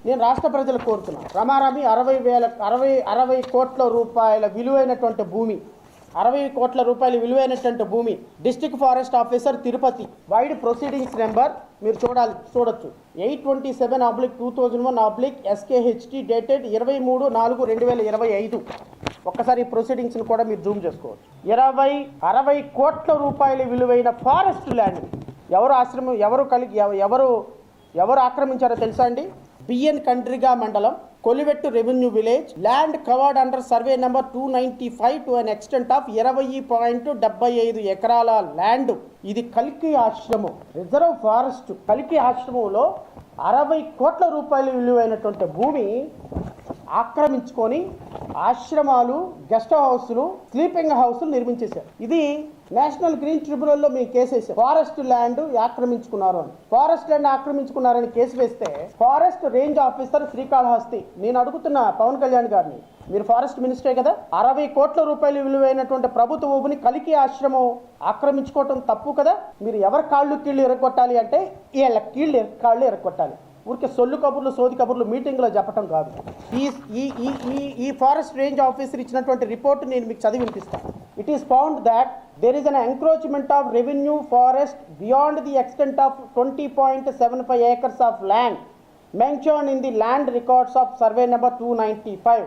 నేను రాష్ట్ర ప్రజలకు కోరుతున్నాను, రమారమి 60 కోట్ల రూపాయల విలువైనటువంటి భూమి, 60 కోట్ల రూపాయల విలువైనటువంటి భూమి, district forest officer Tirupati, wide proceedings number మీరు చూడొచ్చు 827/2001/SKHT డేటెడ్ 23/4/2025. ఒక్కసారి ఈ ప్రొసీడింగ్స్ని కూడా మీరు జూమ్ చేసుకోవచ్చు. 60 కోట్ల రూపాయల విలువైన ఫారెస్ట్ ల్యాండ్ ఎవరు ఆక్రమించారో తెలుసా అండి? బిఎన్ కండ్రిగా మండలం, Kolivettu revenue village, land covered under survey number 295 to an extent of 20.75 ఎకరాల ల్యాండ్. ఇది కల్కి ఆశ్రమం, రిజర్వ్ ఫారెస్ట్. కల్కి ఆశ్రమంలో 60 కోట్ల రూపాయల విలువైనటువంటి భూమి ఆక్రమించుకొని ఆశ్రమాలు, గెస్ట్ హౌస్లు, స్లీపింగ్ హౌస్లు నిర్మించేశారు. ఇది నేషనల్ గ్రీన్ ట్రిబ్యునల్లో మేము కేసు వేసాం. ఫారెస్ట్ ల్యాండ్ ఆక్రమించుకున్నారు అని, ఫారెస్ట్ ల్యాండ్ ఆక్రమించుకున్నారని కేసు వేస్తే ఫారెస్ట్ రేంజ్ ఆఫీసర్ శ్రీకాళహస్తి, నేను అడుగుతున్న పవన్ కళ్యాణ్ గారిని, మీరు ఫారెస్ట్ మినిస్టరే కదా, 60 కోట్ల రూపాయలు విలువైనటువంటి ప్రభుత్వ భూమిని కలికి ఆశ్రమం ఆక్రమించుకోవటం తప్పు కదా? మీరు ఎవరి కీళ్ళు ఎరగొట్టాలి అంటే వీళ్ళ కాళ్ళు ఎరగొట్టాలి. ఊరికే సొల్లు కబుర్లు, సోది కబుర్లు మీటింగ్లో చెప్పడం కాదు. ఈ ఫారెస్ట్ రేంజ్ ఆఫీసర్ ఇచ్చినటువంటి రిపోర్ట్ నేను మీకు చదివి వినిపిస్తాను. It is found that there is an encroachment of revenue forest beyond the extent of 20.75 acres of land mentioned in the land records of survey number 295.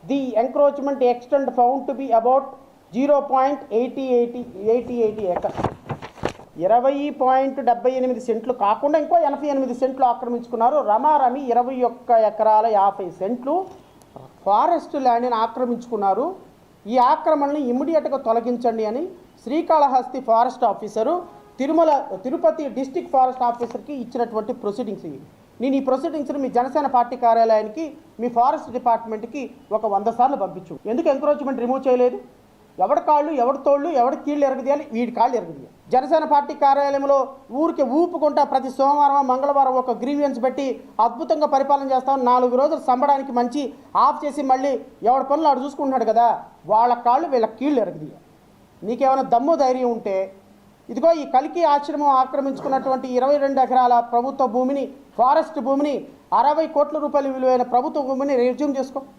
The encroachment extent found to be about 0.80 acres. 20.78 సెంట్లు కాకుండా ఇంకో 88 సెంట్లు ఆక్రమించుకున్నారు. రమారమి 21 ఎకరాల 50 సెంట్లు forest ల్యాండ్ని ఆక్రమించుకున్నారు. ఈ ఆక్రమణని ఇమ్మీడియట్గా తొలగించండి అని Srikalahasti forest officer Tirupati district forest ఆఫీసర్కి ఇచ్చినటువంటి ప్రొసీడింగ్స్ ఇవి. నేను ఈ ప్రొసీడింగ్స్ని మీ జనసేన పార్టీ కార్యాలయానికి, మీ ఫారెస్ట్ డిపార్ట్మెంట్కి ఒక 100 సార్లు పంపించు. ఎందుకు ఎంక్రోచ్మెంట్ రిమూవ్ చేయలేదు? ఎవడి కాళ్ళు, ఎవడి తోళ్ళు, ఎవడి కీళ్ళు ఎరగదీయాలి? వీడి కాళ్ళు ఎరగదీయాలి. జనసేన పార్టీ కార్యాలయంలో ఊరికి ఊపుకుంటా ప్రతి సోమవారం, మంగళవారం ఒక గ్రీవియన్స్ పెట్టి అద్భుతంగా పరిపాలన చేస్తాం. 4 రోజులు సంబడానికి మంచి ఆఫ్ చేసి మళ్ళీ ఎవడి పనులు ఆడు చూసుకుంటున్నాడు కదా, వాళ్ళ కాళ్ళు వీళ్ళ కీళ్ళు ఎరగదీయాలి. నీకేమైనా దమ్ము ధైర్యం ఉంటే ఇదిగో ఈ కలికి ఆశ్రమం ఆక్రమించుకున్నటువంటి 22 ఎకరాల ప్రభుత్వ భూమిని, ఫారెస్ట్ భూమిని, 60 కోట్ల రూపాయల విలువైన ప్రభుత్వ భూమిని రెజ్యూమ్ చేసుకో.